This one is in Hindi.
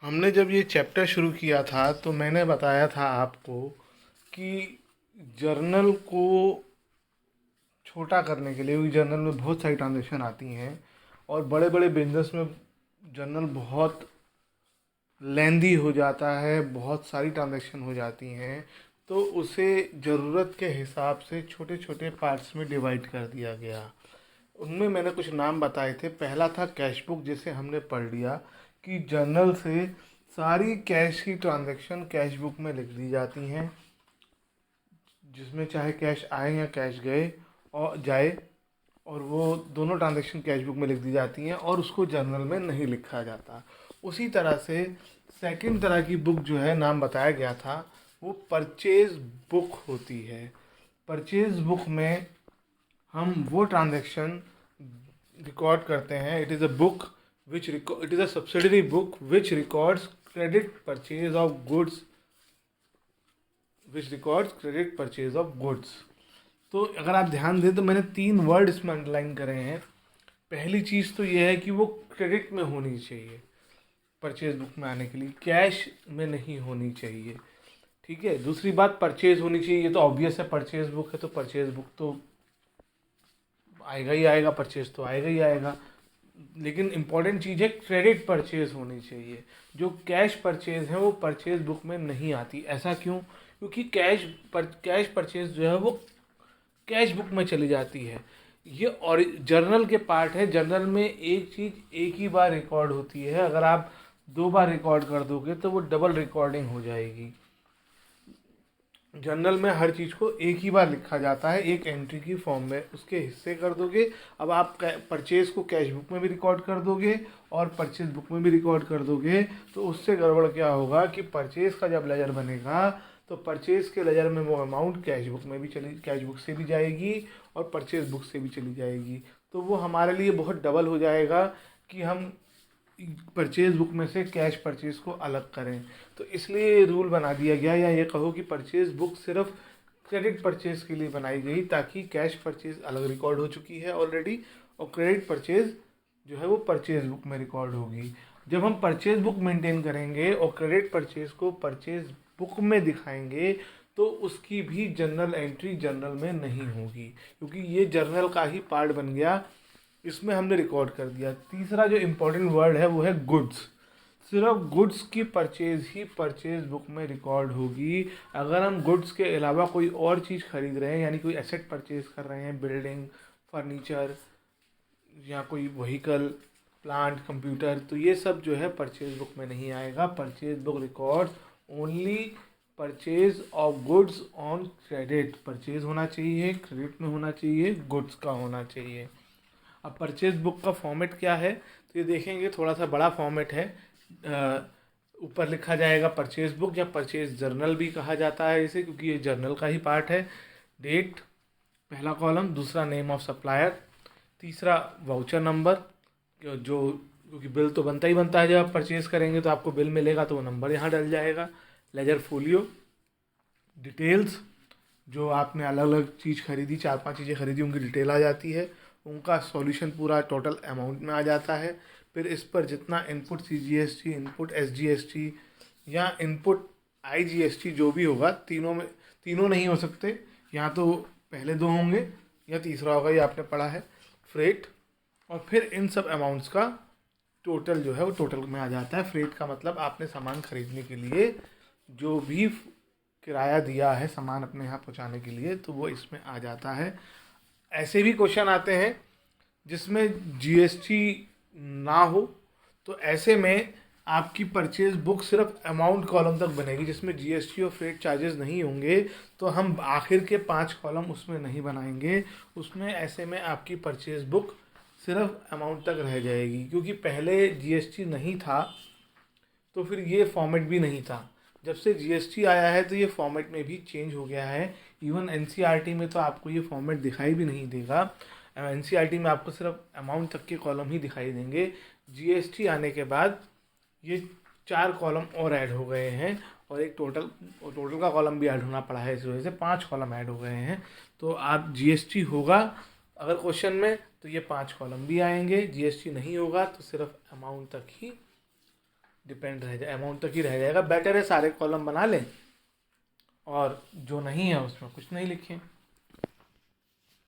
हमने जब ये चैप्टर शुरू किया था तो मैंने बताया था आपको कि जर्नल को छोटा करने के लिए, क्योंकि जर्नल में बहुत सारी ट्रांजेक्शन आती हैं और बड़े बड़े बिजनेस में जर्नल बहुत लेंदी हो जाता है, बहुत सारी ट्रांजेक्शन हो जाती हैं, तो उसे ज़रूरत के हिसाब से छोटे छोटे पार्ट्स में डिवाइड कर दिया गया। उनमें मैंने कुछ नाम बताए थे। पहला था कैश बुक, जिसे हमने पढ़ लिया कि जर्नल से सारी कैश की ट्रांजैक्शन कैश बुक में लिख दी जाती हैं, जिसमें चाहे कैश आए या कैश गए और जाए, और वो दोनों ट्रांजैक्शन कैश बुक में लिख दी जाती हैं और उसको जर्नल में नहीं लिखा जाता। उसी तरह से सेकंड तरह की बुक जो है, नाम बताया गया था, वो परचेज बुक होती है। परचेज बुक में हम वो ट्रांजैक्शन रिकॉर्ड करते हैं। It is a book which it is a subsidiary book which records credit purchase of goods which records credit purchase of goods. तो अगर आप ध्यान दें तो मैंने 3 वर्ड इसमें अंडरलाइन करे हैं। पहली चीज़ तो ये है कि वो क्रेडिट में होनी चाहिए, परचेज बुक में आने के लिए कैश में नहीं होनी चाहिए। ठीक है। दूसरी बात, परचेज होनी चाहिए, ये तो ऑब्वियस है, परचेज बुक है तो परचेज बुक तो आएगा ही आएगा, परचेज तो आएगा ही आएगा। लेकिन इम्पॉर्टेंट चीज़ है, क्रेडिट परचेज होनी चाहिए। जो कैश परचेज है वो परचेज बुक में नहीं आती। ऐसा क्यों? क्योंकि कैश परचेज जो है वो कैश बुक में चली जाती है। ये और जर्नल के पार्ट है। जर्नल में एक चीज़ एक ही बार रिकॉर्ड होती है। अगर आप 2 बार रिकॉर्ड कर दोगे तो वो डबल रिकॉर्डिंग हो जाएगी। जर्नल में हर चीज़ को एक ही बार लिखा जाता है, एक एंट्री की फॉर्म में उसके हिस्से कर दोगे। अब आप परचेज को कैश बुक में भी रिकॉर्ड कर दोगे और परचेज बुक में भी रिकॉर्ड कर दोगे, तो उससे गड़बड़ क्या होगा कि परचेज का जब लेजर बनेगा तो परचेज के लेजर में वो अमाउंट कैश बुक से भी जाएगी और परचेज बुक से भी चली जाएगी। तो वो हमारे लिए बहुत डबल हो जाएगा कि हम परचेज बुक में से कैश परचेज को अलग करें। तो इसलिए ये रूल बना दिया गया, या ये कहो कि परचेज बुक सिर्फ क्रेडिट परचेज के लिए बनाई गई, ताकि कैश परचेज अलग रिकॉर्ड हो चुकी है ऑलरेडी और क्रेडिट परचेज जो है वो परचेज बुक में रिकॉर्ड होगी। जब हम परचेज बुक मेंटेन करेंगे और क्रेडिट परचेज को परचेज बुक में दिखाएंगे तो उसकी भी जर्नल एंट्री जर्नल में नहीं होगी, क्योंकि ये जर्नल का ही पार्ट बन गया, इसमें हमने रिकॉर्ड कर दिया। तीसरा जो इम्पोर्टेंट वर्ड है वो है गुड्स। सिर्फ गुड्स की परचेज ही परचेज बुक में रिकॉर्ड होगी। अगर हम गुड्स के अलावा कोई और चीज़ खरीद रहे हैं, यानी कोई एसेट परचेज कर रहे हैं, बिल्डिंग, फर्नीचर या कोई व्हीकल, प्लांट, कंप्यूटर, तो ये सब जो है परचेज बुक में नहीं आएगा। Purchase book records only purchase of goods on credit. Purchase होना चाहिए, क्रेडिट में होना चाहिए, गुड्स का होना चाहिए। अब परचेज बुक का फॉर्मेट क्या है, तो ये देखेंगे, थोड़ा सा बड़ा फॉर्मेट है। ऊपर लिखा जाएगा परचेज बुक, या परचेज जर्नल भी कहा जाता है इसे, क्योंकि ये जर्नल का ही पार्ट है। डेट पहला कॉलम, दूसरा नेम ऑफ सप्लायर, तीसरा वाउचर नंबर, जो क्योंकि बिल तो बनता ही बनता है, जब आप परचेज करेंगे तो आपको बिल मिलेगा तो वो नंबर यहाँ डल जाएगा। लेजर फोलियो, डिटेल्स, जो आपने अलग अलग चीज़ खरीदी, 4-5 चीज़ें खरीदी, उनकी डिटेल आ जाती है, उनका सॉल्यूशन पूरा टोटल अमाउंट में आ जाता है। फिर इस पर जितना इनपुट CGST, इनपुट SGST या इनपुट IGST जो भी होगा, तीनों नहीं हो सकते, यहाँ तो पहले 2 होंगे या तीसरा होगा, ये आपने पढ़ा है, फ्रेट। और फिर इन सब अमाउंट्स का टोटल जो है वो टोटल में आ जाता है। फ्रेट का मतलब आपने सामान खरीदने के लिए जो भी किराया दिया है सामान अपने यहाँ पहुँचाने के लिए, तो वो इसमें आ जाता है। ऐसे भी क्वेश्चन आते हैं जिसमें GST ना हो, तो ऐसे में आपकी परचेज बुक सिर्फ अमाउंट कॉलम तक बनेगी, जिसमें GST और फ्रेट चार्जेस नहीं होंगे। तो हम आखिर के 5 कॉलम उसमें नहीं बनाएंगे। उसमें ऐसे में आपकी परचेज बुक सिर्फ अमाउंट तक रह जाएगी, क्योंकि पहले GST नहीं था तो फिर ये फॉर्मेट भी नहीं था। जब से GST आया है तो ये फॉर्मेट में भी चेंज हो गया है। इवन NCERT में तो आपको ये फॉर्मेट दिखाई भी नहीं देगा। NCERT में आपको सिर्फ अमाउंट तक के कॉलम ही दिखाई देंगे। GST आने के बाद ये 4 कॉलम और ऐड हो गए हैं, और एक टोटल का कॉलम भी ऐड होना पड़ा है, इस वजह से 5 कॉलम ऐड हो गए हैं। तो आप GST होगा अगर क्वेश्चन में तो ये 5 कॉलम भी आएंगे, GST नहीं होगा तो सिर्फ अमाउंट तक ही डिपेंड रह जाए, अमाउंट तक ही रह जाएगा। बेटर है सारे कॉलम बना लें और जो नहीं है उसमें कुछ नहीं लिखें।